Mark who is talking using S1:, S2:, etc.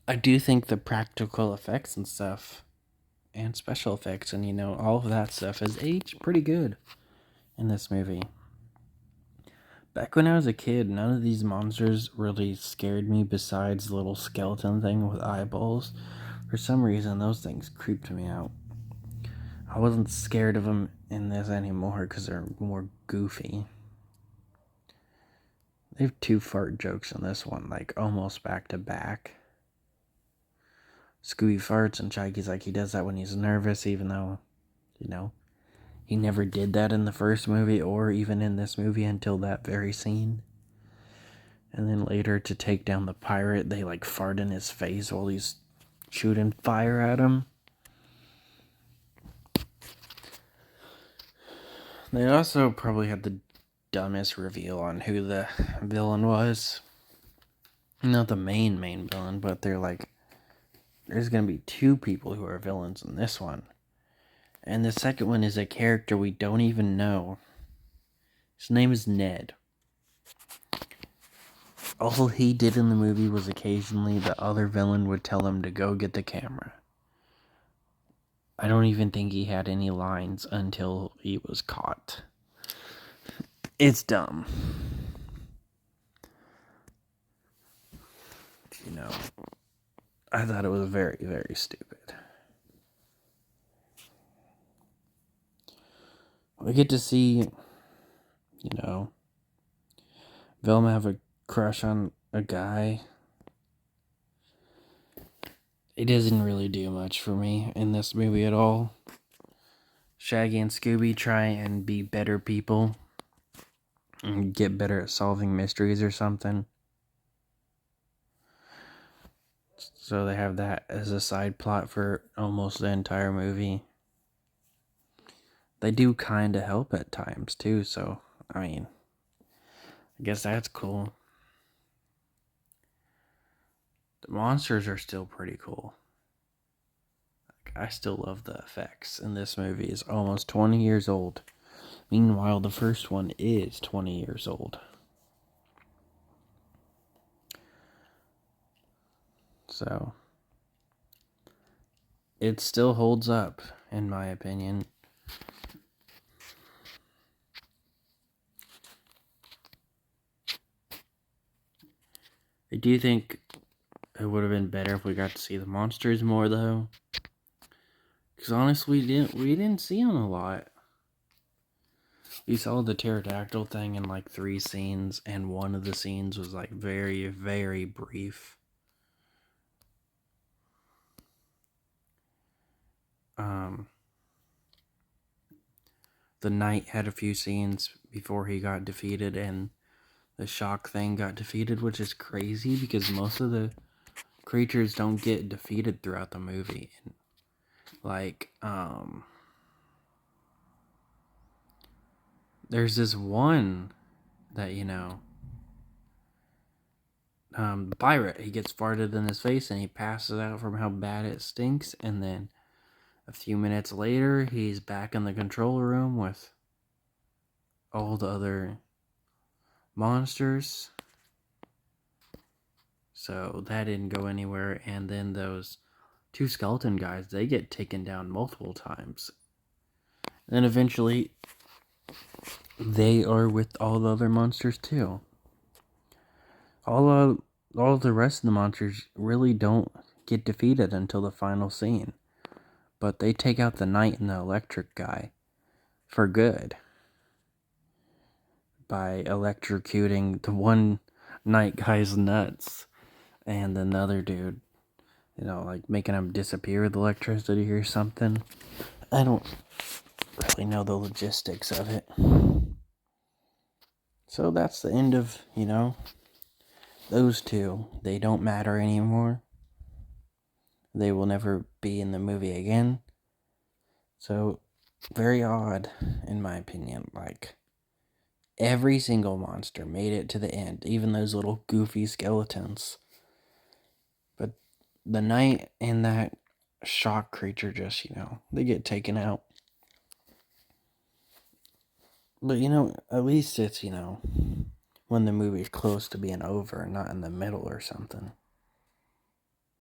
S1: I do think the practical effects and stuff, and special effects, and all of that stuff has aged pretty good in this movie. Back when I was a kid, none of these monsters really scared me besides the little skeleton thing with eyeballs. For some reason, those things creeped me out. I wasn't scared of them in this anymore because they're more goofy. They have two fart jokes in this one, like almost back to back. Scooby farts and Shaggy's like he does that when he's nervous, even though, he never did that in the first movie or even in this movie until that very scene. And then later to take down the pirate, they like fart in his face while he's shooting fire at him. They also probably had the dumbest reveal on who the villain was. Not the main villain, but they're like, there's going to be two people who are villains in this one. And the second one is a character we don't even know. His name is Ned. All he did in the movie was occasionally the other villain would tell him to go get the camera. I don't even think he had any lines until he was caught. It's dumb. I thought it was very, very stupid. We get to see, Velma have a crush on a guy. It doesn't really do much for me in this movie at all. Shaggy and Scooby try and be better people and get better at solving mysteries or something. So they have that as a side plot for almost the entire movie. They do kind of help at times too, so, I guess that's cool. The monsters are still pretty cool. I still love the effects, and this movie is almost 20 years old. Meanwhile, the first one is 20 years old. So, it still holds up, in my opinion. I do think it would have been better if we got to see the monsters more, though. Because honestly, we didn't see them a lot. We saw the pterodactyl thing in like 3 scenes, and one of the scenes was like very, very brief. The knight had a few scenes before he got defeated, and the shock thing got defeated, which is crazy because most of the creatures don't get defeated throughout the movie. Like, there's this one that, the pirate, he gets farted in his face and he passes out from how bad it stinks, and then a few minutes later, he's back in the control room with all the other monsters. So that didn't go anywhere, and then those 2 skeleton guys, they get taken down multiple times. And then eventually, they are with all the other monsters too. All the rest of the monsters really don't get defeated until the final scene. But they take out the knight and the electric guy for good by electrocuting the one knight guy's nuts and another dude, like making him disappear with electricity or something. I don't really know the logistics of it. So that's the end of, those two. They don't matter anymore. They will never be in the movie again. So, very odd, in my opinion. Like, every single monster made it to the end, even those little goofy skeletons. But the knight and that shock creature just, they get taken out. But, at least it's, when the movie's close to being over, not in the middle or something.